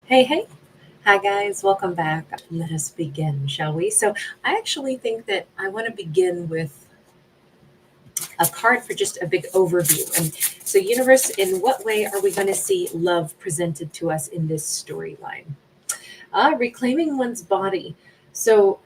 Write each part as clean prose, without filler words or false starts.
Hey, hey. Hi, guys. Welcome back. Let us begin, shall we? So, I actually think that I want to begin with a card for just a big overview. And so, universe, in what way are we going to see love presented to us in this storyline? Reclaiming one's body. So,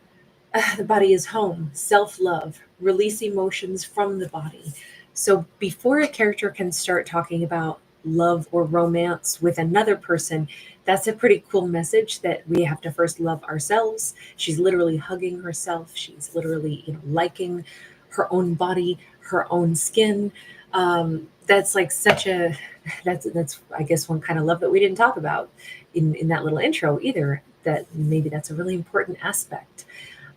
the body is home, self love, release emotions from the body. So before a character can start talking about love or romance with another person, that's a pretty cool message that we have to first love ourselves. She's literally hugging herself. She's literally, liking her own body, her own skin. That's like such a that's I guess one kind of love that we didn't talk about in that little intro either. That maybe that's a really important aspect.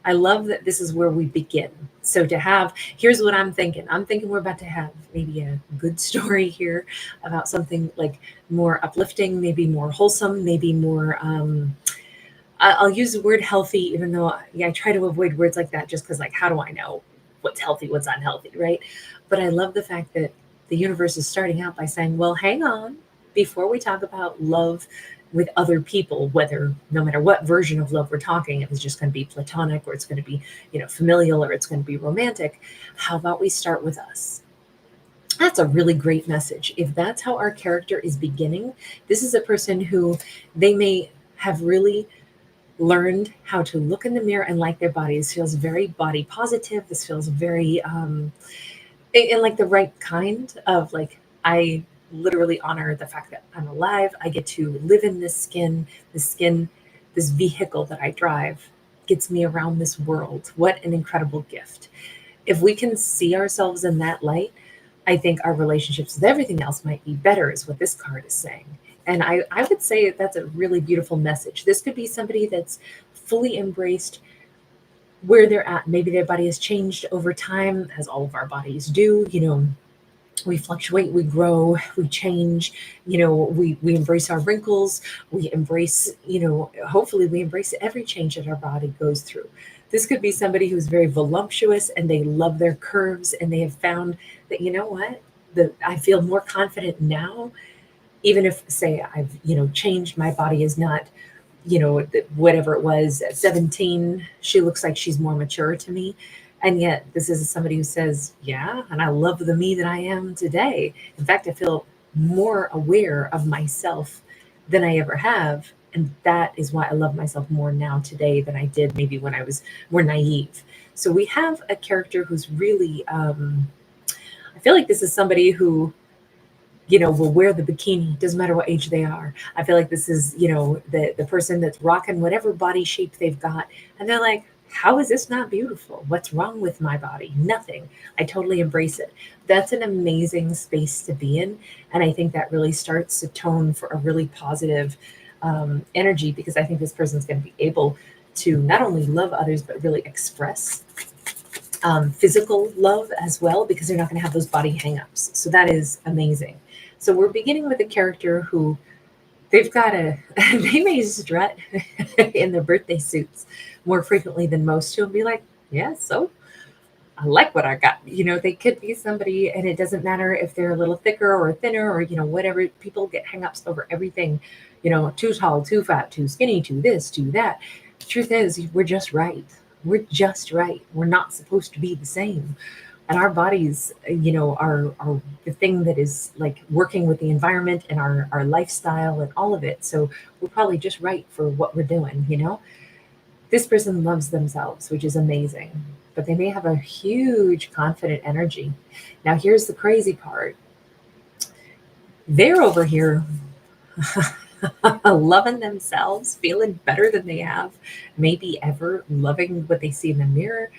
I love that this is where we begin. So to have, here's what I'm thinking. I'm thinking we're about to have maybe a good story here about something like more uplifting, maybe more wholesome, maybe more. I'll use the word healthy, even though I try to avoid words like that, just because like how do I know what's healthy, what's unhealthy, right? But I love the fact that the universe is starting out by saying, well, hang on, before we talk about love with other people, whether no matter what version of love we're talking, if it's just going to be platonic or it's going to be, familial or it's going to be romantic, how about we start with us? That's a really great message. If that's how our character is beginning, this is a person who they may have really learned how to look in the mirror and like their body. This feels very body positive. This feels very in like the right kind of like I literally honor the fact that I'm alive. I get to live in this skin, this vehicle that I drive gets me around this world. What an incredible gift. If we can see ourselves in that light, I think our relationships with everything else might be better, is what this card is saying. And I would say that's a really beautiful message. This could be somebody that's fully embraced where they're at. Maybe their body has changed over time, as all of our bodies do. We fluctuate, we grow, we change. We embrace our wrinkles. We embrace, hopefully, we embrace every change that our body goes through. This could be somebody who's very voluptuous and they love their curves and they have found that, you know what, I feel more confident now, even if, say, I've, changed, my body is not, whatever it was at 17, she looks like she's more mature to me. And yet, this is somebody who says, yeah, and I love the me that I am today. In fact, I feel more aware of myself than I ever have. And that is why I love myself more now today than I did maybe when I was more naive. So we have a character who's really, I feel like this is somebody who will wear the bikini, doesn't matter what age they are. I feel like this is, the person that's rocking whatever body shape they've got. And they're like, how is this not beautiful? What's wrong with my body? Nothing. I totally embrace it. That's an amazing space to be in. And I think that really starts to tone for a really positive energy, because I think this person's going to be able to not only love others, but really express physical love as well, because they're not going to have those body hangups. So that is amazing. So we're beginning with a character who they've got a, they may strut in their birthday suits more frequently than most who will be like, yeah, so I like what I got. They could be somebody, and it doesn't matter if they're a little thicker or thinner or, whatever. People get hangups over everything, too tall, too fat, too skinny, too this, too that. The truth is, we're just right. We're just right. We're not supposed to be the same. And our bodies, are the thing that is like working with the environment and our lifestyle and all of it. So we're probably just right for what we're doing. This person loves themselves, which is amazing, but they may have a huge confident energy. Now, here's the crazy part. They're over here loving themselves, feeling better than they have, maybe ever, loving what they see in the mirror.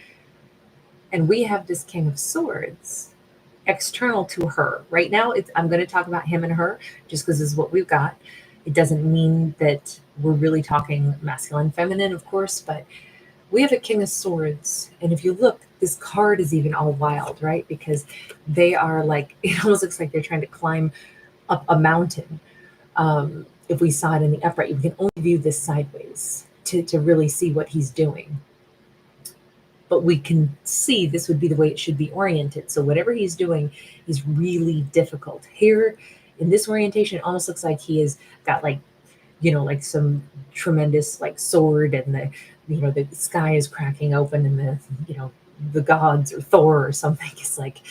And we have this King of Swords external to her. Right now, I'm going to talk about him and her just because this is what we've got. It doesn't mean that we're really talking masculine, feminine, of course, but we have a King of Swords. And if you look, this card is even all wild, right? Because they are like, it almost looks like they're trying to climb up a mountain. If we saw it in the upright, you can only view this sideways to really see what he's doing. But we can see this would be the way it should be oriented. So whatever he's doing is really difficult. Here in this orientation, it almost looks like he has got like like some tremendous like sword, and the sky is cracking open, and the gods or Thor or something is like,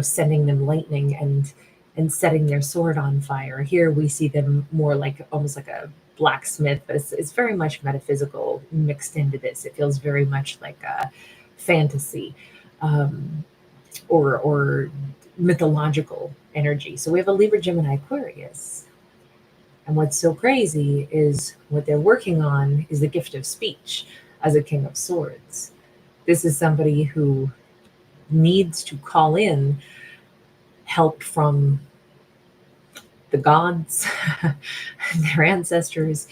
sending them lightning and setting their sword on fire. Here we see them more like almost like a blacksmith, but it's very much metaphysical mixed into this. It feels very much like a fantasy, um, or mythological energy. So we have a Libra, Gemini, Aquarius. And what's so crazy is what they're working on is the gift of speech as a King of Swords. This is somebody who needs to call in help from the gods, their ancestors,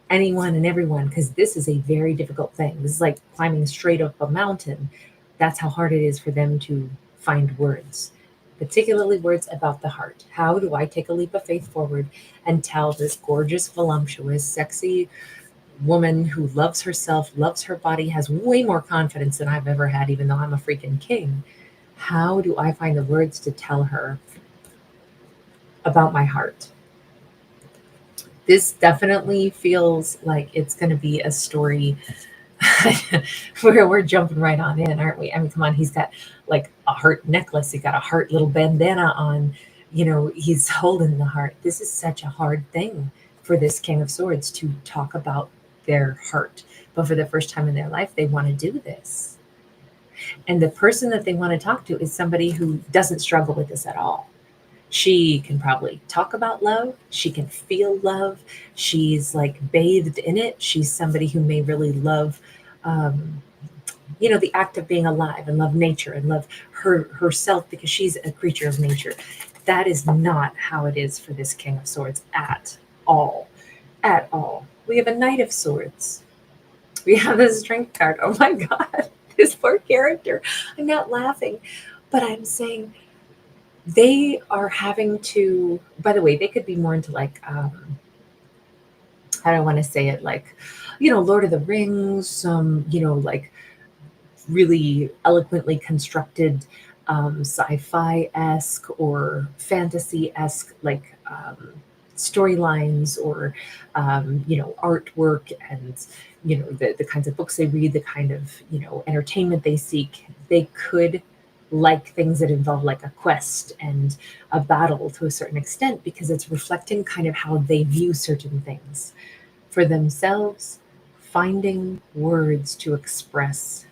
anyone and everyone, because this is a very difficult thing. This is like climbing straight up a mountain. That's how hard it is for them to find words, particularly words about the heart. How do I take a leap of faith forward and tell this gorgeous, voluptuous, sexy woman who loves herself, loves her body, has way more confidence than I've ever had, even though I'm a freaking king? How do I find the words to tell her about my heart? This definitely feels like it's going to be a story where we're jumping right on in, aren't we? I mean, come on, he's got like a heart necklace, he got a heart little bandana on, he's holding the heart. This is such a hard thing for this King of Swords to talk about their heart. But for the first time in their life, they want to do this. And the person that they want to talk to is somebody who doesn't struggle with this at all. She can probably talk about love. She can feel love. She's like bathed in it. She's somebody who may really love, the act of being alive, and love nature, and love herself, because she's a creature of nature. That is not how it is for this King of Swords at all. At all. We have a Knight of Swords. We have the Strength card. Oh my God, this poor character. I'm not laughing, but I'm saying they are having to, by the way, they could be more into like, I don't want to say it like, Lord of the Rings, some, like really eloquently constructed sci-fi-esque or fantasy-esque, like storylines, or artwork, and the kinds of books they read, the kind of entertainment they seek. They could like things that involve like a quest and a battle to a certain extent, because it's reflecting kind of how they view certain things for themselves. Finding words to express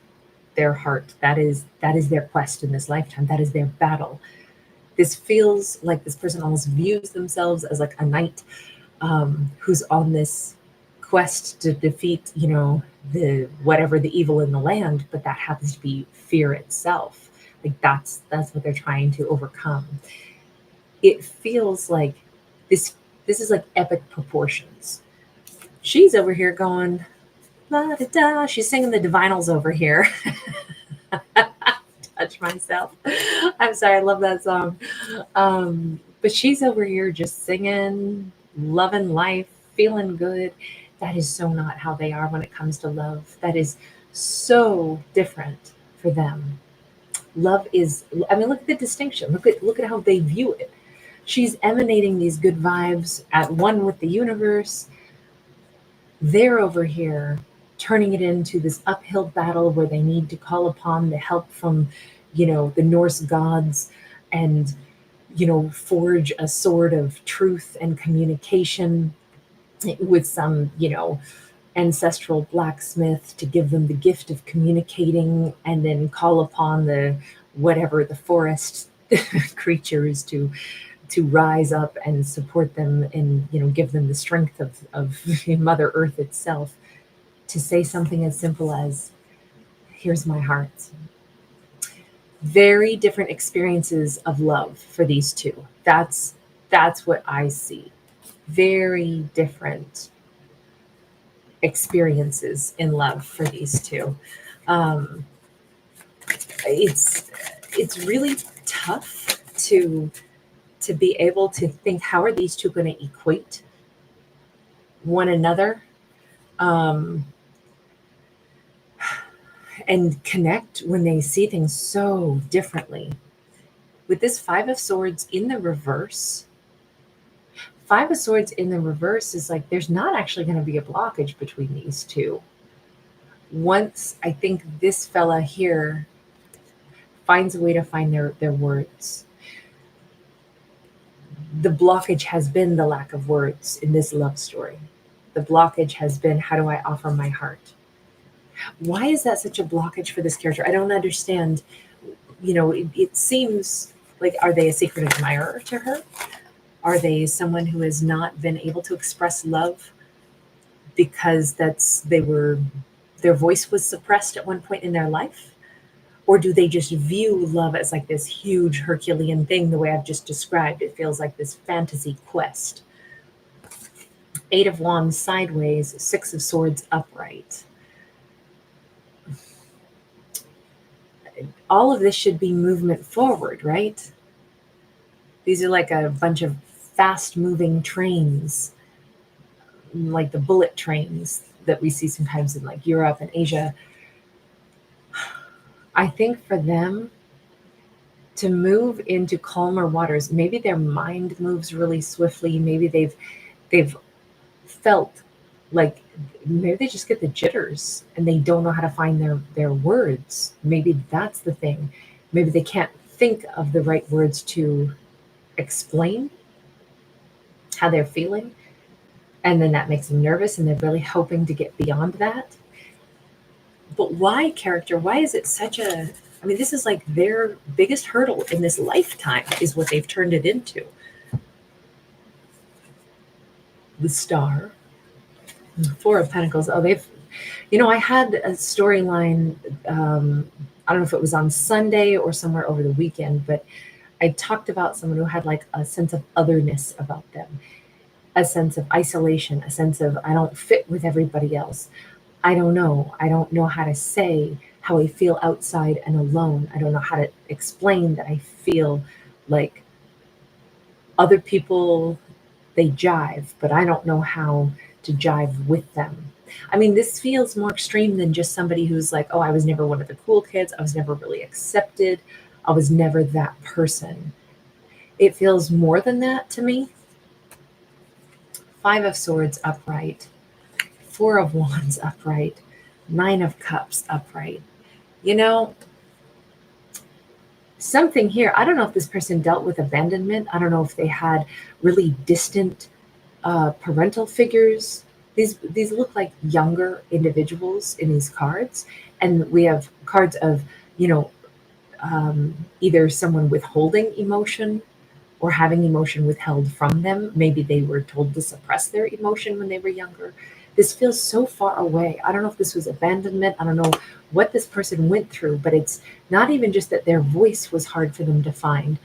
their heart, that is their quest in this lifetime. That is their battle. This feels like this person almost views themselves as like a knight, who's on this quest to defeat the whatever the evil in the land, but that happens to be fear itself. Like that's what they're trying to overcome. It feels like this is like epic proportions. She's over here going la da da. She's singing the Divinals over here. Touch myself. I'm sorry, I love that song. But she's over here just singing, loving life, feeling good. That is so not how they are when it comes to love. That is so different for them. Love is, I mean, look at the distinction. Look at how they view it. She's emanating these good vibes, at one with the universe. They're over here turning it into this uphill battle where they need to call upon the help from, the Norse gods, and, forge a sword of truth and communication with some, ancestral blacksmith to give them the gift of communicating, and then call upon the forest creatures to rise up and support them, and give them the strength of Mother Earth itself, to say something as simple as, here's my heart. Very different experiences of love for these two. That's what I see. Very different experiences in love for these two. Um, it's really tough to be able to think, how are these two going to equate one another, and connect when they see things so differently. With this Five of Swords in the reverse, Five of Swords in the reverse is like there's not actually going to be a blockage between these two. Once I think this fella here finds a way to find their words. The blockage has been the lack of words in this love story. The blockage has been, how do I offer my heart? Why is that such a blockage for this character? I don't understand. It seems like, are they a secret admirer to her? Are they someone who has not been able to express love because their voice was suppressed at one point in their life? Or do they just view love as like this huge Herculean thing, the way I've just described? It feels like this fantasy quest. Eight of Wands sideways, Six of Swords upright. All of this should be movement forward, right? These are like a bunch of fast-moving trains, like the bullet trains that we see sometimes in like Europe and Asia. I think for them to move into calmer waters, maybe their mind moves really swiftly. Maybe they've felt like maybe they just get the jitters and they don't know how to find their words. Maybe that's the thing. Maybe they can't think of the right words to explain how they're feeling. And then that makes them nervous and they're really hoping to get beyond that. But why, character? Why is it such a... I mean, this is like their biggest hurdle in this lifetime is what they've turned it into. The Star. Four of Pentacles. Oh, I had a storyline, I don't know if it was on Sunday or somewhere over the weekend, but I talked about someone who had like a sense of otherness about them, a sense of isolation, a sense of I don't fit with everybody else. I don't know how to say how I feel outside and alone. I don't know how to explain that I feel like other people, they jive, but I don't know how to jive with them. I mean, this feels more extreme than just somebody who's like, oh, I was never one of the cool kids. I was never really accepted. I was never that person. It feels more than that to me. Five of Swords upright. Four of Wands upright. Nine of Cups upright. Something here. I don't know if this person dealt with abandonment. I don't know if they had really distant parental figures. These look like younger individuals in these cards. And we have cards of, either someone withholding emotion or having emotion withheld from them. Maybe they were told to suppress their emotion when they were younger. This feels so far away. I don't know if this was abandonment. I don't know what this person went through, but it's not even just that their voice was hard for them to find.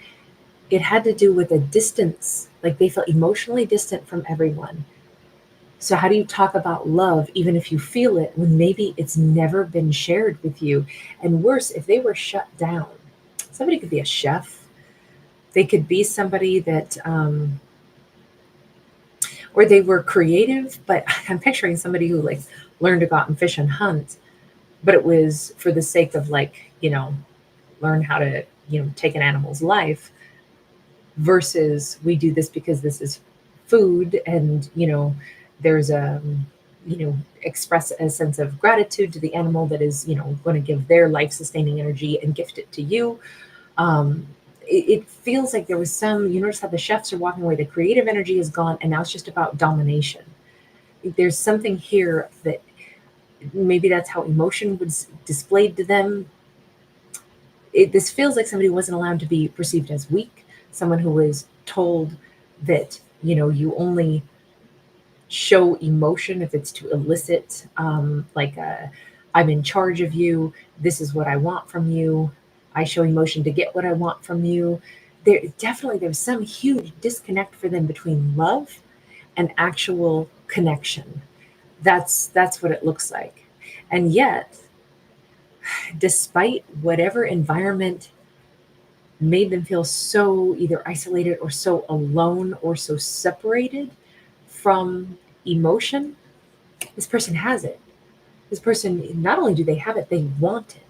It had to do with a distance, like they felt emotionally distant from everyone. So how do you talk about love, even if you feel it, when maybe it's never been shared with you? And worse, if they were shut down. Somebody could be a chef. They could be somebody that, or they were creative, but I'm picturing somebody who like learned to go out and fish and hunt, but it was for the sake of like, learn how to, take an animal's life, versus we do this because this is food and, there's a, express a sense of gratitude to the animal that is, going to give their life sustaining energy and gift it to you. It feels like there was some, you notice how the chefs are walking away, the creative energy is gone, and now it's just about domination. There's something here that maybe that's how emotion was displayed to them. This feels like somebody who wasn't allowed to be perceived as weak, someone who was told that, you only show emotion if it's to elicit, I'm in charge of you, this is what I want from you, I show emotion to get what I want from you. There's some huge disconnect for them between love and actual connection. That's what it looks like. And yet, despite whatever environment made them feel so either isolated or so alone or so separated from emotion, this person has it. This person, not only do they have it, they want it.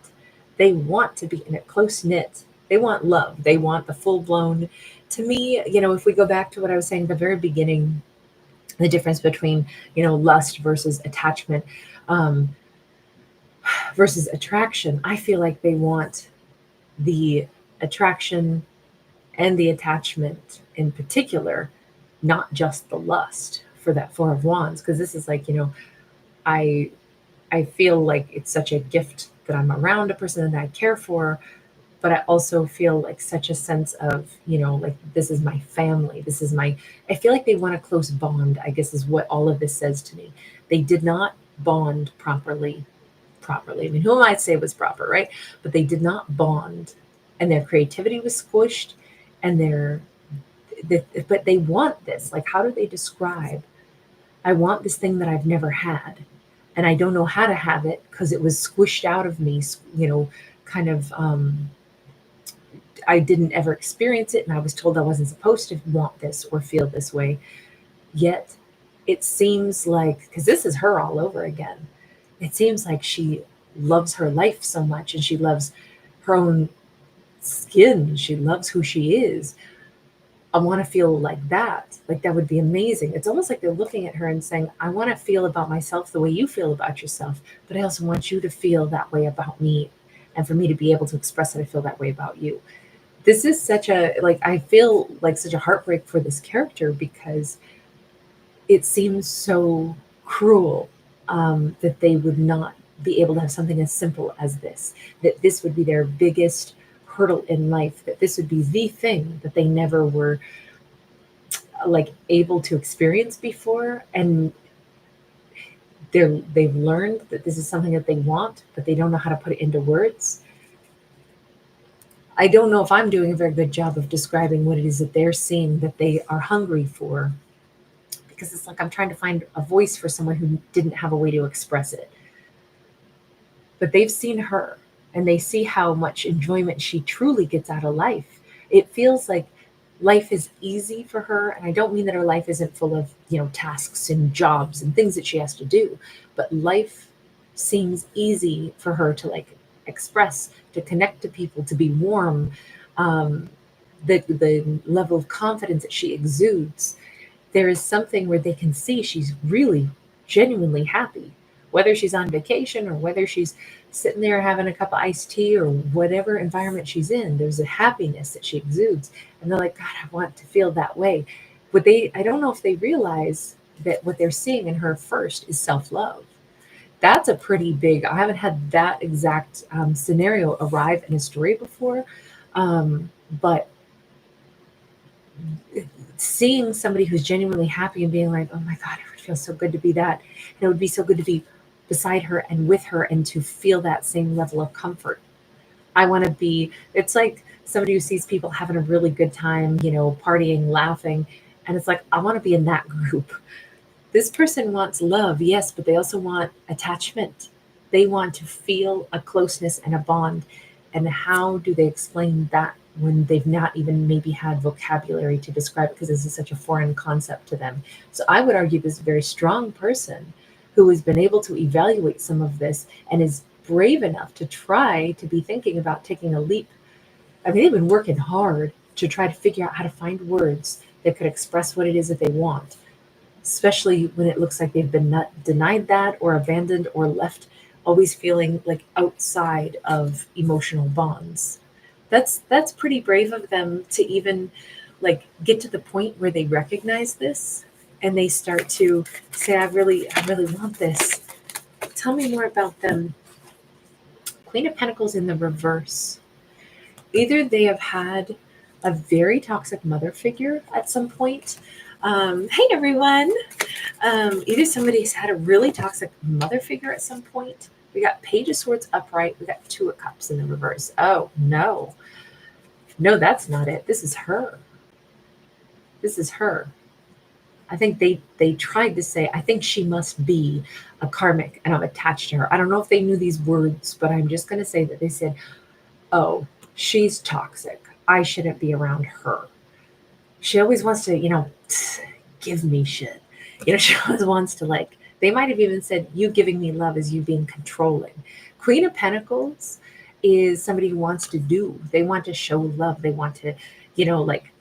They want to be in a close knit. They want love. They want the full blown to me, if we go back to what I was saying at the very beginning, the difference between, lust versus attachment, um, versus attraction, I feel like they want the attraction and the attachment in particular, not just the lust for that Four of Wands. Because this is like, I I feel like it's such a gift that I'm around a person that I care for, but I also feel like such a sense of, like this is my family. This is my, I feel like they want a close bond, I guess is what all of this says to me. They did not bond properly. I mean, who am I to say was proper, right? But they did not bond, and their creativity was squished, and but they want this. Like, how do they describe? I want this thing that I've never had, and I don't know how to have it because it was squished out of me. Kind of. I didn't ever experience it, and I was told I wasn't supposed to want this or feel this way. Yet, it seems like, because this is her all over again, it seems like she loves her life so much, and she loves her own skin. She loves who she is. I want to feel like that. Like, that would be amazing. It's almost like they're looking at her and saying, I want to feel about myself the way you feel about yourself, but I also want you to feel that way about me, and for me to be able to express that I feel that way about you. This is such a, like, I feel like such a heartbreak for this character, because it seems so cruel, that they would not be able to have something as simple as this, that this would be their biggest hurdle in life, that this would be the thing that they never were like able to experience before. And they've learned that this is something that they want, but they don't know how to put it into words. I don't know if I'm doing a very good job of describing what it is that they're seeing that they are hungry for, because it's like I'm trying to find a voice for someone who didn't have a way to express it. But they've seen her, and they see how much enjoyment she truly gets out of life. It feels like life is easy for her. And I don't mean that her life isn't full of, tasks and jobs and things that she has to do, but life seems easy for her to like express, to connect to people, to be warm. Um, the level of confidence that she exudes, there is something where they can see she's really genuinely happy, whether she's on vacation or whether she's sitting there having a cup of iced tea or whatever environment she's in. There's a happiness that she exudes, and they're like, God, I want to feel that way. But I don't know if they realize that what they're seeing in her first is self-love. That's a pretty big, I haven't had that exact scenario arrive in a story before. But seeing somebody who's genuinely happy and being like, oh my God, it would feel so good to be that. And it would be so good to be beside her and with her and to feel that same level of comfort. I want to be, it's like somebody who sees people having a really good time, partying, laughing. And it's like, I want to be in that group. This person wants love, yes, but they also want attachment. They want to feel a closeness and a bond. And how do they explain that when they've not even maybe had vocabulary to describe it, because this is such a foreign concept to them? So I would argue this very strong person who has been able to evaluate some of this and is brave enough to try to be thinking about taking a leap. I mean, they've been working hard to try to figure out how to find words that could express what it is that they want, especially when it looks like they've been not denied that or abandoned or left always feeling like outside of emotional bonds. That's pretty brave of them to even like get to the point where they recognize this and they start to say, I really want this. Tell me more about them. Queen of Pentacles in the reverse. Either they have had a very toxic mother figure at some point. Hey everyone. Either somebody's had a really toxic mother figure at some point. We got Page of Swords upright. We got Two of Cups in the reverse. Oh, no. No, that's not it. This is her. This is her. I think they tried to say, I think she must be a karmic and I'm attached to her. I don't know if they knew these words, but I'm just going to say that they said, oh, she's toxic. I shouldn't be around her. She always wants to, give me shit. She always wants to like, they might have even said, you giving me love is you being controlling. Queen of Pentacles is somebody who wants to do. They want to show love. They want to, like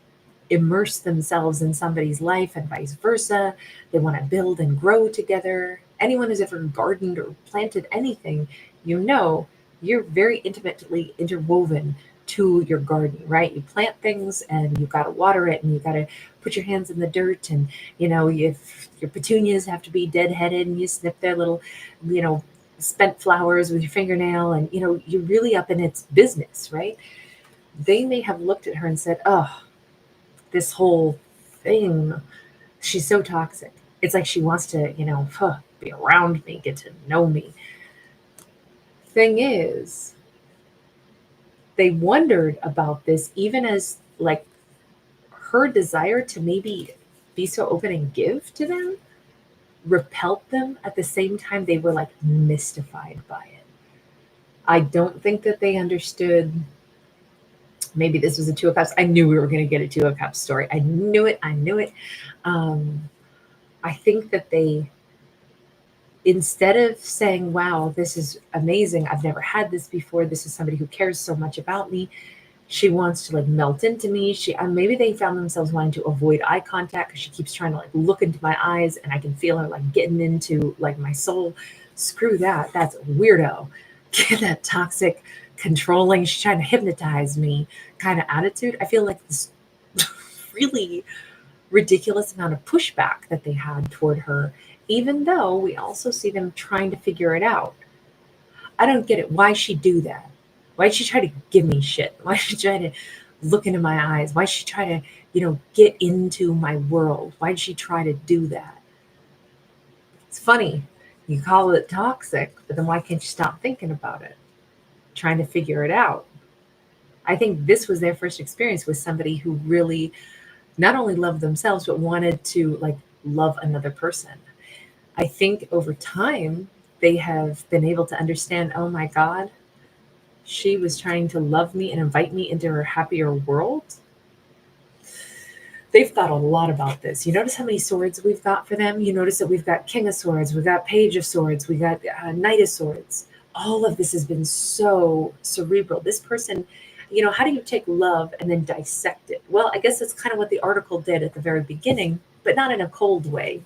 immerse themselves in somebody's life and vice versa. They want to build and grow together. Anyone who's ever gardened or planted anything, you know, you're very intimately interwoven to your garden, right? You plant things and you got to water it and you got to put your hands in the dirt, and if your petunias have to be deadheaded and you snip their little, spent flowers with your fingernail, and you're really up in its business, right? They may have looked at her and said, "Oh, this whole thing, she's so toxic. It's like she wants to, be around me, get to know me." Thing is, they wondered about this even as like her desire to maybe be so open and give to them repelled them. At the same time, they were like mystified by it. I don't think that they understood. Maybe this was a Two of Cups. I knew we were going to get a Two of Cups story. I knew it. I knew it. I think that they, instead of saying, "Wow, this is amazing. I've never had this before. This is somebody who cares so much about me. She wants to like melt into me." Maybe they found themselves wanting to avoid eye contact because she keeps trying to like look into my eyes, and I can feel her like getting into like my soul. Screw that. That's a weirdo. Get that toxic, controlling, she's trying to hypnotize me kind of attitude. I feel like this really ridiculous amount of pushback that they had toward her, even though we also see them trying to figure it out. I don't get it. Why she do that? Why'd she try to give me shit? Why'd she try to look into my eyes? Why'd she try to, get into my world? Why'd she try to do that? It's funny. You call it toxic, but then why can't you stop thinking about it? Trying to figure it out. I think this was their first experience with somebody who really not only loved themselves, but wanted to like love another person. I think over time, they have been able to understand, oh my God, she was trying to love me and invite me into her happier world. They've thought a lot about this. You notice how many swords we've got for them? You notice that we've got King of Swords, we've got Page of Swords, we got Knight of Swords. All of this has been so cerebral. This person, how do you take love and then dissect it? Well, I guess that's kind of what the article did at the very beginning, but not in a cold way,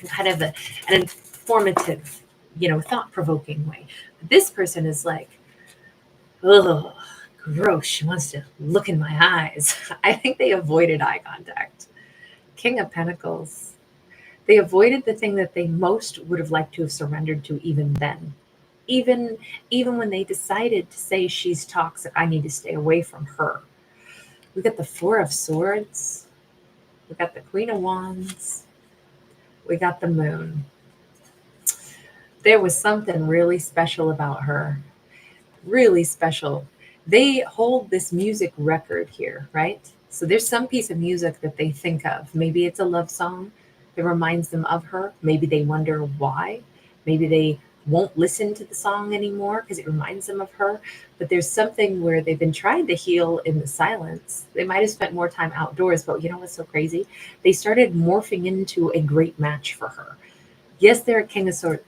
kind of an informative, thought-provoking way. This person is like, ugh, gross. She wants to look in my eyes. I think they avoided eye contact. King of Pentacles. They avoided the thing that they most would have liked to have surrendered to even then. Even when they decided to say she's toxic, I need to stay away from her. We got the Four of Swords. We got the Queen of Wands. We got the Moon. There was something really special about her. Really special. They hold this music record here, right? So there's some piece of music that they think of. Maybe it's a love song that reminds them of her. Maybe they wonder why. Maybe they won't listen to the song anymore because it reminds them of her. But there's something where they've been trying to heal in the silence. They might have spent more time outdoors, but you know what's so crazy? They started morphing into a great match for her. Yes, they're a King of Swords.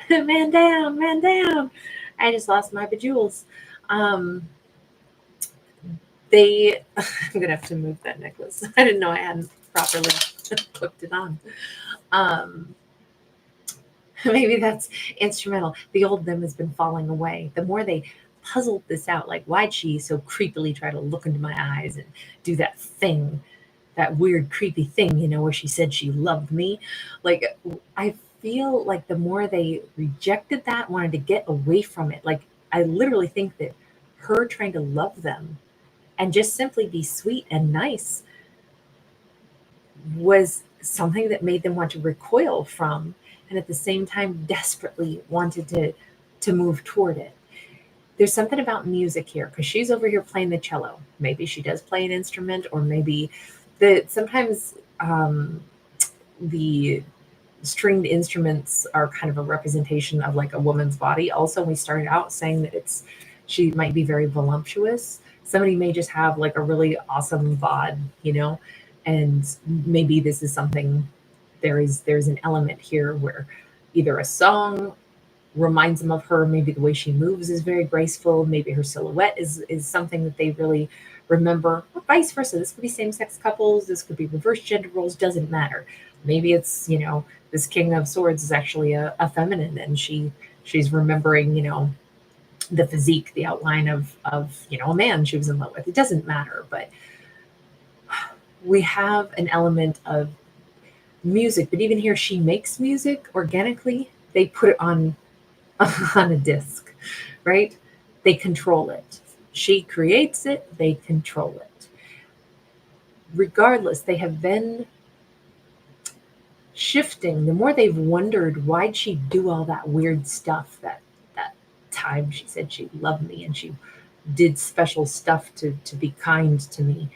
Man down, man down. I just lost my bejewels. I'm gonna have to move that necklace. I didn't know I hadn't properly clipped it on. Maybe that's instrumental. The old them has been falling away. The more they puzzled this out, like why'd she so creepily try to look into my eyes and do that thing, that weird creepy thing, where she said she loved me. Like I feel like the more they rejected that, wanted to get away from it. Like I literally think that her trying to love them and just simply be sweet and nice was something that made them want to recoil from, and at the same time desperately wanted to move toward it. There's something about music here because she's over here playing the cello. Maybe she does play an instrument, or maybe sometimes the stringed instruments are kind of a representation of like a woman's body. Also, we started out saying that she might be very voluptuous. Somebody may just have like a really awesome bod, and maybe this is something, there's an element here where either a song reminds them of her, maybe the way she moves is very graceful, maybe her silhouette is something that they really remember, or vice versa. This could be same-sex couples, this could be reverse gender roles, doesn't matter. Maybe it's, this King of Swords is actually a feminine, and she's remembering, the physique, the outline of a man she was in love with. It doesn't matter, but we have an element of music. But even here, she makes music organically. They put it on on a disc, right? They control it. She creates it, they control it. Regardless, they have been shifting. The more they've wondered, why'd she do all that weird stuff that time she said she loved me and she did special stuff to be kind to me.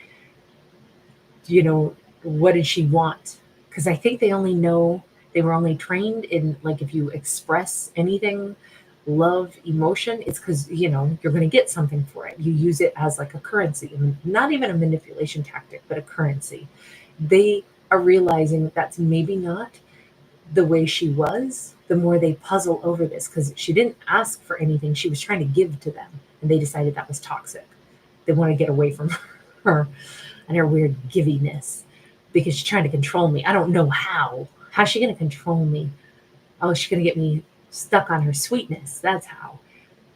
What did she want? Because I think they were only trained in, like, if you express anything, love, emotion, it's because you're going to get something for it. You use it as like a currency. Not even a manipulation tactic, but a currency. They are realizing that's maybe not the way she was. The more they puzzle over this, because she didn't ask for anything, she was trying to give to them, and they decided that was toxic. They want to get away from her and her weird giviness, because she's trying to control me. I don't know how. How's she going to control me? Oh, she's going to get me stuck on her sweetness. That's how.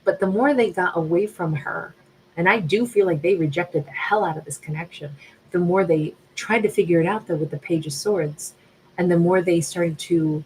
But the more they got away from her, and I do feel like they rejected the hell out of this connection, the more they tried to figure it out, though, with the Page of Swords, and the more they started to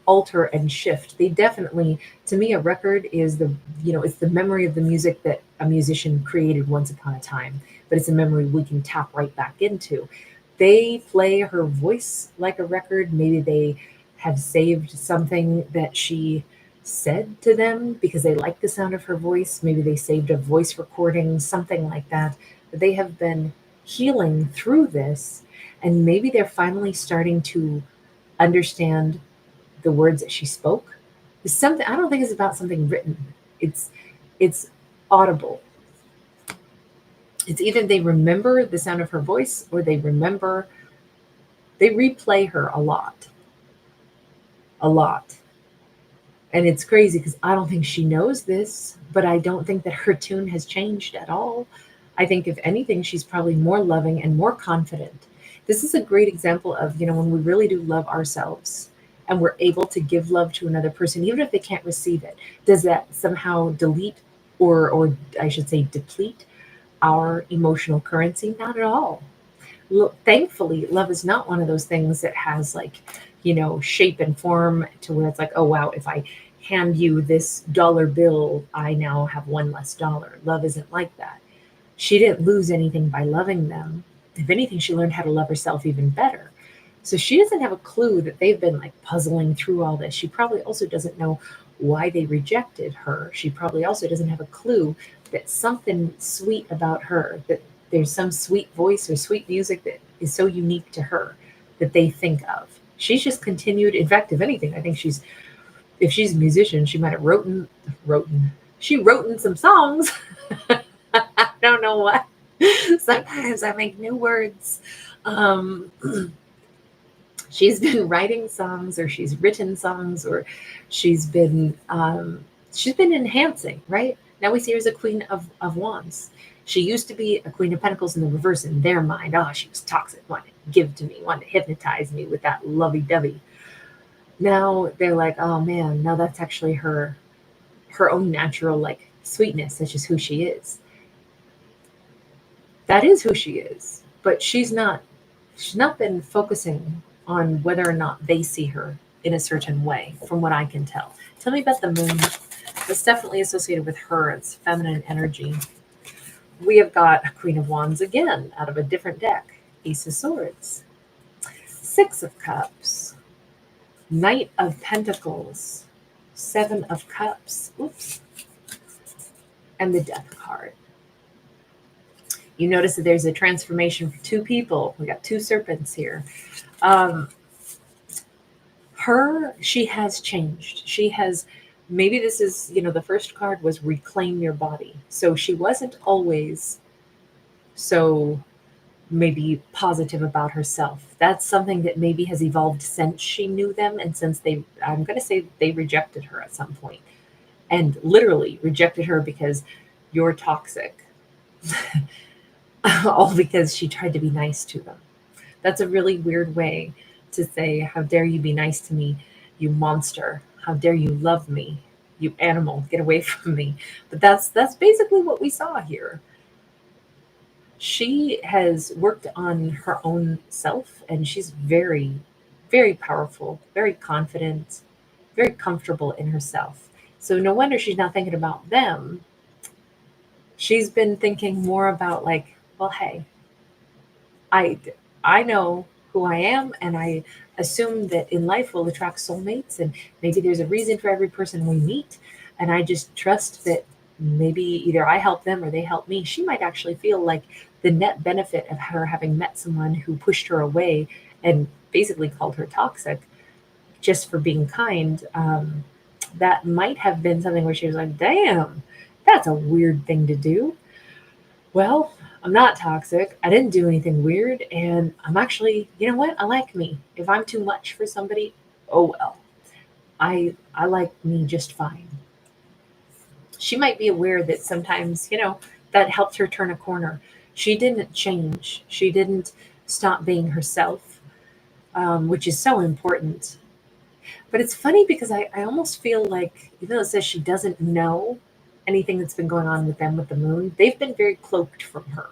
alter and shift. They definitely, to me, a record is it's the memory of the music that a musician created once upon a time, but it's a memory we can tap right back into. They play her voice like a record. Maybe they have saved something that she said to them because they like the sound of her voice. Maybe they saved a voice recording, something like that. But they have been healing through this, and maybe they're finally starting to understand the words that she spoke. It's something, I don't think it's about something written. It's audible. It's either they remember the sound of her voice, or they replay her a lot. And it's crazy because I don't think she knows this, but I don't think that her tune has changed at all. I think, if anything, she's probably more loving and more confident. This is a great example of, when we really do love ourselves and we're able to give love to another person, even if they can't receive it. Does that somehow delete, or I should say deplete, our emotional currency? Not at all. Thankfully, love is not one of those things that has, like, shape and form to where it's like, oh wow, if I hand you this dollar bill, I now have one less dollar. Love isn't like that. She didn't lose anything by loving them. If anything, she learned how to love herself even better. So she doesn't have a clue that they've been, like, puzzling through all this. She probably also doesn't know why they rejected her. She probably also doesn't have a clue that something sweet about her, that there's some sweet voice or sweet music that is so unique to her that they think of. She's just continued. In fact, if anything, I think if she's a musician, she might have wrote some songs. I don't know what. Sometimes I make new words. She's been writing songs, or she's written songs, or she's been enhancing, right? Now we see her as a Queen of Wands. She used to be a Queen of Pentacles in the reverse in their mind. Oh, she was toxic, wanted to give to me, wanted to hypnotize me with that lovey-dovey. Now they're like, oh man, no, that's actually her own natural, like, sweetness. That's just who she is. That is who she is. But she's not been focusing on whether or not they see her in a certain way, from what I can tell. Tell me about the moon. That's definitely associated with her. It's feminine energy. We have got a Queen of Wands again out of a different deck. Ace of Swords. Six of Cups. Knight of Pentacles. Seven of Cups. Oops. And the Death card. You notice that there's a transformation for two people. We got two serpents here. She has changed. She has, maybe this is, the first card was reclaim your body. So she wasn't always so maybe positive about herself. That's something that maybe has evolved since she knew them, and since I'm going to say they rejected her at some point, and literally rejected her because you're toxic. all because she tried to be nice to them. That's a really weird way to say, how dare you be nice to me, you monster. How dare you love me, you animal. Get away from me. But that's basically what we saw here. She has worked on her own self, and she's very, very powerful, very confident, very comfortable in herself. So no wonder she's not thinking about them. She's been thinking more about, like, well, hey, I I know who I am, and I assume that in life we'll attract soulmates, and maybe there's a reason for every person we meet, and I just trust that maybe either I help them or they help me. She might actually feel like the net benefit of her having met someone who pushed her away and basically called her toxic just for being kind. That might have been something where she was like, "Damn, that's a weird thing to do." Well, I'm not toxic. I didn't do anything weird. And I'm actually, you know what? I like me. If I'm too much for somebody, oh well. I like me just fine. She might be aware that sometimes, that helped her turn a corner. She didn't change. She didn't stop being herself, which is so important. But it's funny because I almost feel like, even though it says she doesn't know anything that's been going on with them with the moon, they've been very cloaked from her.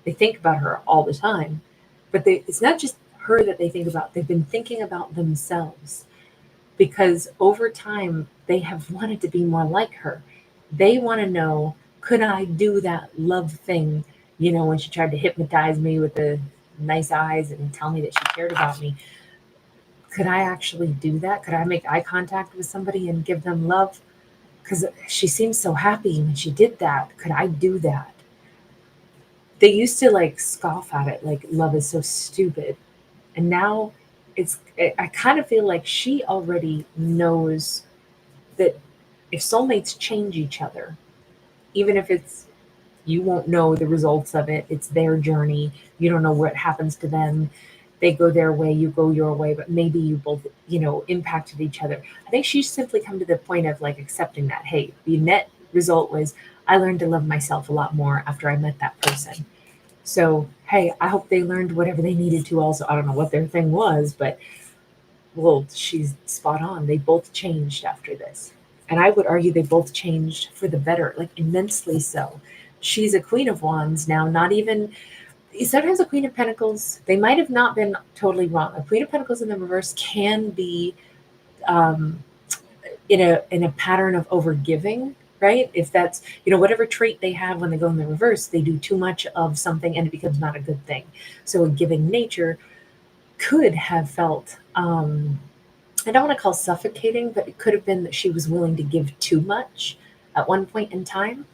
They think about her all the time, but it's not just her that they think about. They've been thinking about themselves because over time they have wanted to be more like her. They want to know, could I do that love thing? When she tried to hypnotize me with the nice eyes and tell me that she cared about me, could I actually do that? Could I make eye contact with somebody and give them love? Because she seems so happy when she did that. Could I do that? They used to like scoff at it, like love is so stupid. And now I kind of feel like she already knows that if soulmates change each other, even if you won't know the results of it, it's their journey. You don't know what happens to them. They go their way, you go your way, but maybe you both, impacted each other. I think she's simply come to the point of like accepting that, hey, the net result was I learned to love myself a lot more after I met that person. So, hey, I hope they learned whatever they needed to also. I don't know what their thing was, but well, she's spot on. They both changed after this. And I would argue they both changed for the better, like immensely so. She's a queen of wands now, not even sometimes a queen of pentacles, they might have not been totally wrong. A queen of pentacles in the reverse can be um, in a pattern of overgiving, right? If that's whatever trait they have when they go in the reverse, they do too much of something and it becomes not a good thing. So a giving nature could have felt I don't want to call suffocating, but it could have been that she was willing to give too much at one point in time.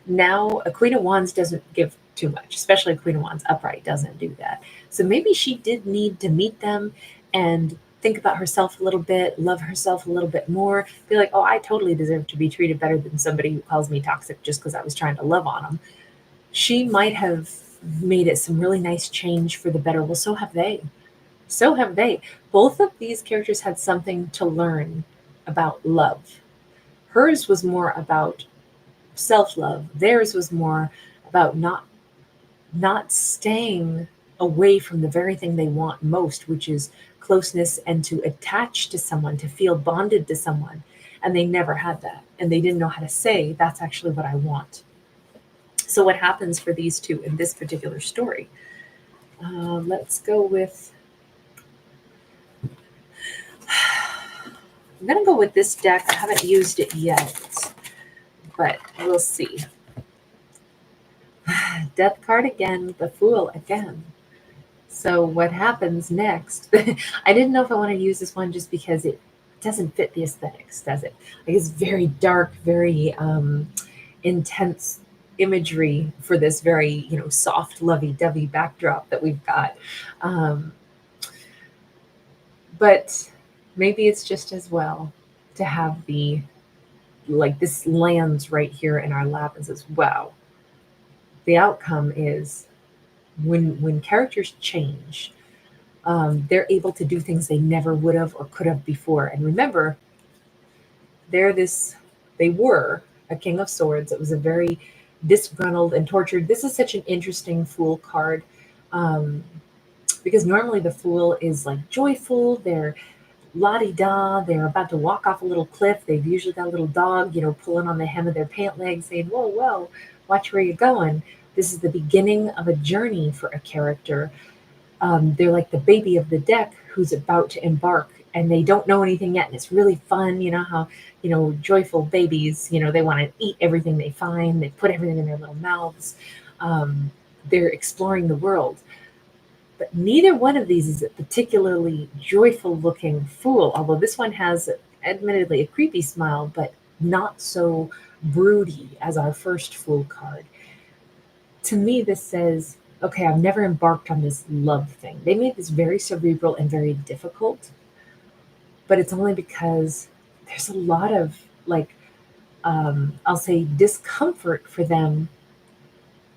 Now a queen of wands doesn't give too much, especially a queen of wands upright doesn't do that. So maybe she did need to meet them and think about herself a little bit, love herself a little bit more, be like, oh, I totally deserve to be treated better than somebody who calls me toxic just because I was trying to love on them. She might have made it some really nice change for the better. Well, so have they. So have they. Both of these characters had something to learn about love. Hers was more about self-love. Theirs was more about not staying away from the very thing they want most, which is closeness and to attach to someone, to feel bonded to someone. And they never had that. And they didn't know how to say, that's actually what I want. So, what happens for these two in this particular story? Let's go with. I'm going to go with this deck. I haven't used it yet, but we'll see. Death card again, the Fool again. So what happens next? I didn't know if I want to use this one just because it doesn't fit the aesthetics, does it? Like it's very dark, very intense imagery for this very, soft, lovey-dovey backdrop that we've got. But maybe it's just as well to have this lands right here in our lap and says, wow, the outcome is when characters change, they're able to do things they never would have or could have before. And remember, they were a king of swords. It was a very disgruntled and tortured. This is such an interesting Fool card, um, because normally the Fool is like joyful. They're la-di-da, they're about to walk off a little cliff. They've usually got a little dog, pulling on the hem of their pant leg saying, whoa, whoa, watch where you're going. This is the beginning of a journey for a character. They're like the baby of the deck who's about to embark and they don't know anything yet. And it's really fun. You know how, joyful babies, they want to eat everything they find. They put everything in their little mouths. They're exploring the world. But neither one of these is a particularly joyful looking Fool, although this one has admittedly a creepy smile, but not so broody as our first Fool card. To me, this says, okay, I've never embarked on this love thing. They made this very cerebral and very difficult, but it's only because there's a lot of I'll say discomfort for them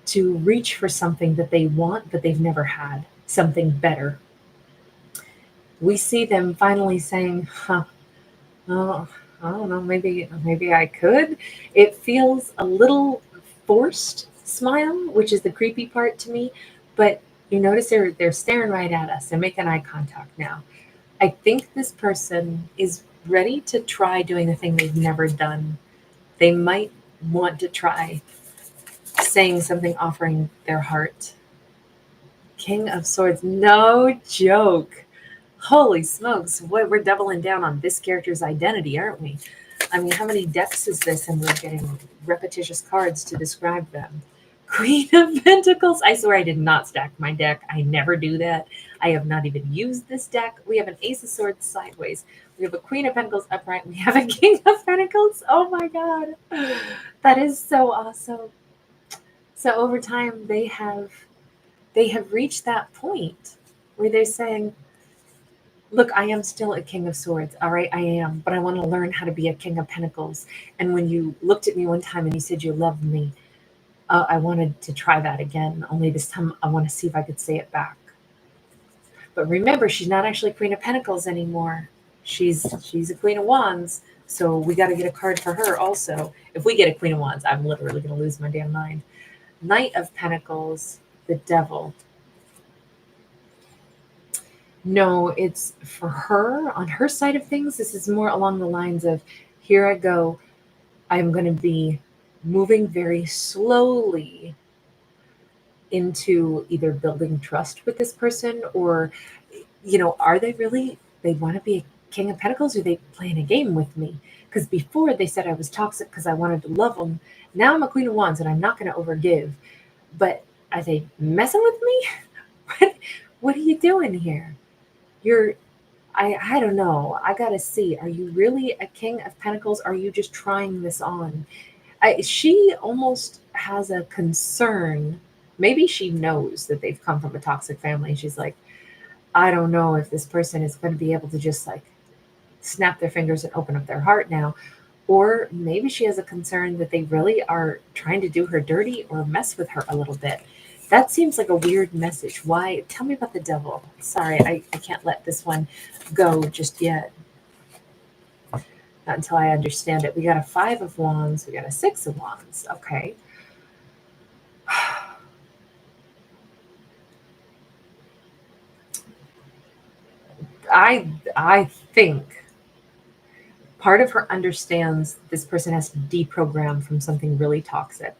to reach for something that they want, but they've never had, something better. We see them finally saying, oh, I don't know, maybe I could. It feels a little forced smile, which is the creepy part to me, but you notice they're staring right at us. They're making eye contact now. I think this person is ready to try doing the thing they've never done. They might want to try saying something, offering their heart. King of Swords, no joke. Holy smokes, we're doubling down on this character's identity, aren't we? I mean, how many decks is this? And we're getting repetitious cards to describe them. Queen of Pentacles. I swear I did not stack my deck. I never do that. I have not even used this deck. We have an Ace of Swords sideways. We have a Queen of Pentacles upright. We have a King of Pentacles. Oh my God. That is so awesome. So over time, they have reached that point where they're saying, look, I am still a King of Swords. All right, I am, but I want to learn how to be a King of Pentacles. And when you looked at me one time and you said you loved me, I wanted to try that again. Only this time I want to see if I could say it back. But remember, she's not actually Queen of Pentacles anymore. She's a Queen of Wands. So we got to get a card for her also. If we get a Queen of Wands, I'm literally going to lose my damn mind. Knight of Pentacles, the Devil. No, it's for her, on her side of things. This is more along the lines of, here I go. I'm going to be moving very slowly into either building trust with this person or, are they really, they want to be a King of Pentacles or are they playing a game with me? Because before they said I was toxic because I wanted to love them. Now I'm a Queen of Wands and I'm not going to overgive. But are they messing with me? What are you doing here? I don't know. I gotta see. Are you really a King of Pentacles? Are you just trying this on? She almost has a concern. Maybe she knows that they've come from a toxic family. She's like, I don't know if this person is going to be able to just like snap their fingers and open up their heart now. Or maybe she has a concern that they really are trying to do her dirty or mess with her a little bit. That seems like a weird message. Why? Tell me about the Devil. Sorry, I can't let this one go just yet. Not until I understand it. We got a 5 of Wands. We got a 6 of Wands. Okay. I think part of her understands this person has to deprogram from something really toxic.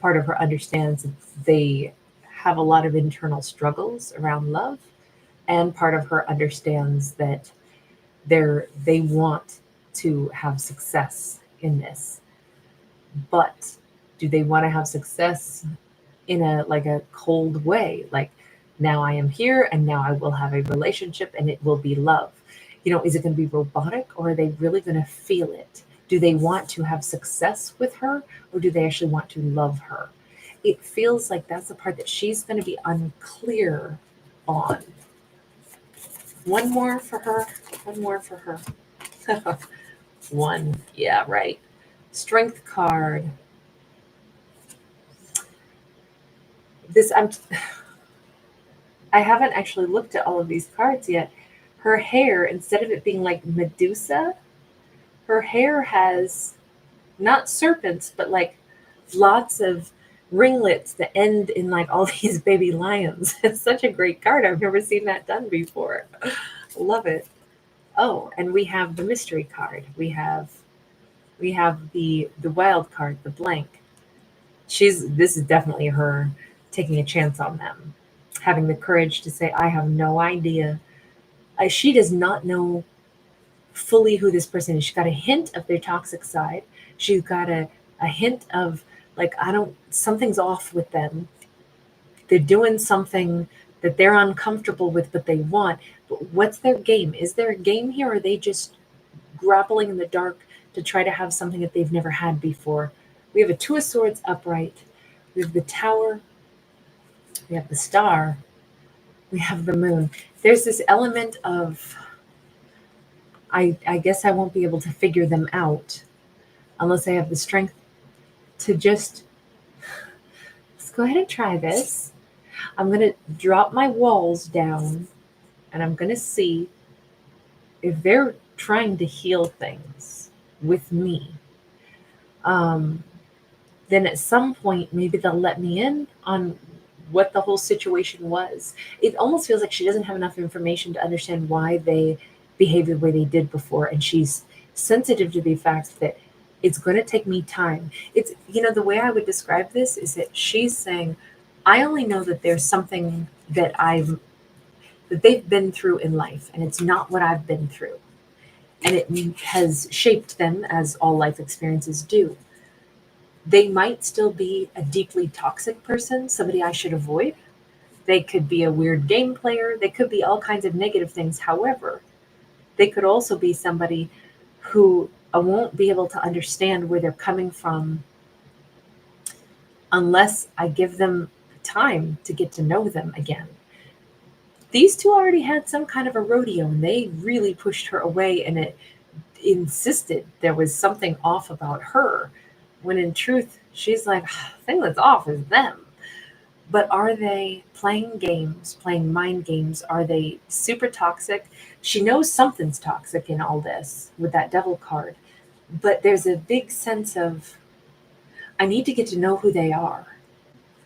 Part of her understands they have a lot of internal struggles around love, and part of her understands that they want to have success in this. But do they want to have success in a cold way? Like, now I am here and now I will have a relationship and it will be love. Is it going to be robotic or are they really going to feel it? Do they want to have success with her or do they actually want to love her? It feels like that's the part that she's going to be unclear on. One more for her. One more for her. One. Yeah, right. Strength card. I haven't actually looked at all of these cards yet. Her hair, instead of it being like Medusa, her hair has not serpents, but like lots of ringlets that end in like all these baby lions. It's such a great card. I've never seen that done before. Love it. Oh, and we have the mystery card. We have the wild card, the blank. This is definitely her taking a chance on them, having the courage to say, I have no idea. She does not know fully who this person is. She's got a hint of their toxic side. She's got a hint of like, something's off with them. They're doing something that they're uncomfortable with, but they want. But what's their game? Is there a game here, or are they just grappling in the dark to try to have something that they've never had before? We have a Two of Swords upright. We have the Tower. We have the Star. We have the Moon. There's this element of, I guess I won't be able to figure them out unless I have the strength to just, let's go ahead and try this. I'm going to drop my walls down and I'm going to see if they're trying to heal things with me. Then at some point, maybe they'll let me in on what the whole situation was. It almost feels like she doesn't have enough information to understand why they behaved the way they did before. And she's sensitive to the fact that it's going to take me time. It's, the way I would describe this is that she's saying, I only know that there's something that they've been through in life, and it's not what I've been through. And it has shaped them, as all life experiences do. They might still be a deeply toxic person, somebody I should avoid. They could be a weird game player. They could be all kinds of negative things. However, they could also be somebody who I won't be able to understand where they're coming from unless I give them time to get to know them again. These two already had some kind of a rodeo, and they really pushed her away, and it insisted there was something off about her, when in truth, she's like, the thing that's off is them. But are they playing games, playing mind games? Are they super toxic? She knows something's toxic in all this with that Devil card. But there's a big sense of, I need to get to know who they are.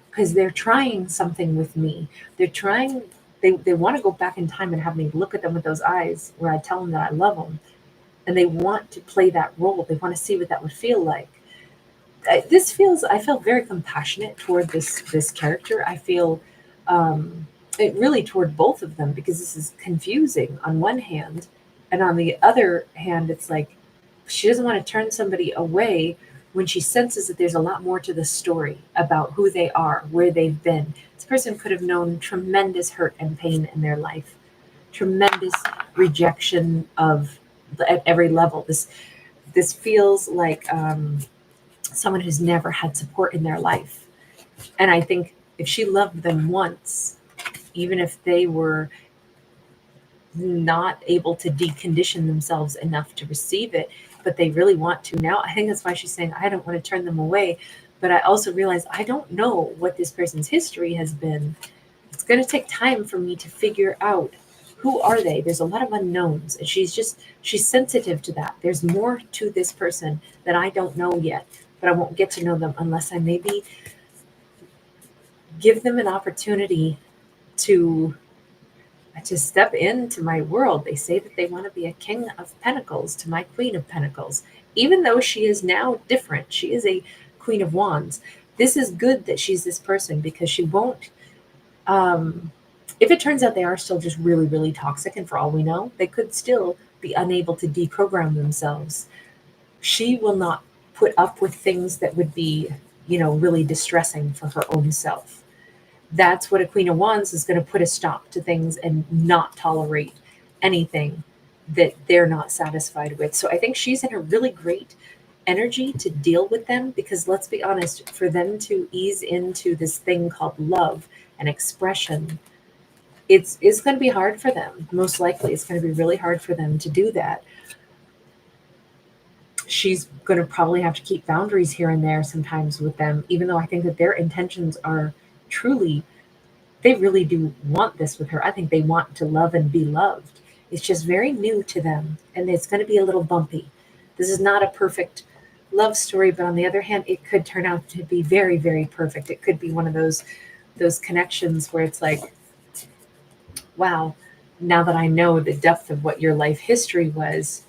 Because they're trying something with me. They're trying, they want to go back in time and have me look at them with those eyes where I tell them that I love them. And they want to play that role. They want to see what that would feel like. I feel very compassionate toward this character. I feel it really toward both of them, because this is confusing on one hand, and on the other hand, it's like she doesn't want to turn somebody away when she senses that there's a lot more to the story about who they are, where they've been. This person could have known tremendous hurt and pain in their life, tremendous rejection at every level. This feels like someone who's never had support in their life. And I think if she loved them once, even if they were not able to decondition themselves enough to receive it, but they really want to now, I think that's why she's saying, I don't want to turn them away. But I also realize I don't know what this person's history has been. It's going to take time for me to figure out, who are they? There's a lot of unknowns, and she's sensitive to that. There's more to this person that I don't know yet, but I won't get to know them unless I maybe give them an opportunity to step into my world. They say that they want to be a King of Pentacles to my Queen of Pentacles, even though she is now different. She is a Queen of Wands. This is good that she's this person, because she won't, if it turns out they are still just really, really toxic, and for all we know, they could still be unable to deprogram themselves. She will not put up with things that would be, really distressing for her own self. That's what a Queen of Wands is going to put a stop to things and not tolerate anything that they're not satisfied with. So I think she's in a really great energy to deal with them, because let's be honest, for them to ease into this thing called love and expression, it's going to be hard for them. Most likely it's going to be really hard for them to do that. She's going to probably have to keep boundaries here and there sometimes with them, even though I think that their intentions are truly, they really do want this with her. I think they want to love and be loved. It's just very new to them, and it's going to be a little bumpy. This is not a perfect love story, but on the other hand, it could turn out to be very, very perfect. It could be one of those connections where it's like, wow, now that I know the depth of what your life history was,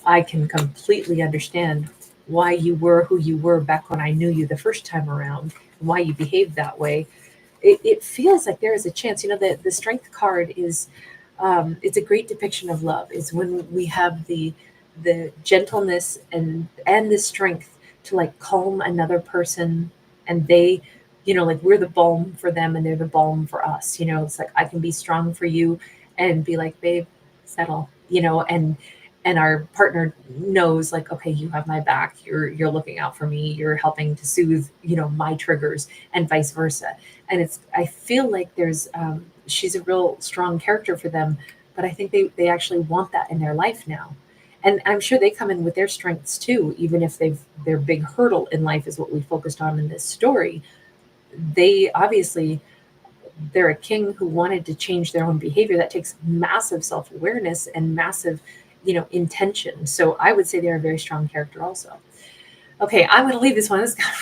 I can completely understand why you were who you were back when I knew you the first time around, and why you behaved that way. It feels like there is a chance. You know, the strength card is it's a great depiction of love. It's when we have the gentleness and the strength to like calm another person, and they, you know, like we're the balm for them and they're the balm for us. You know, it's like I can be strong for you and be like, babe, settle, you know, and our partner knows like, okay, you have my back, you're looking out for me, you're helping to soothe, you know, my triggers, and vice versa. And it's, I feel like there's she's a real strong character for them, but I think they actually want that in their life now. And I'm sure they come in with their strengths too, even if their big hurdle in life is what we focused on in this story. They obviously, they're a king who wanted to change their own behavior. That takes massive self-awareness and massive, you know, intention. So I would say they're a very strong character also. Okay, I'm going to leave this one. This got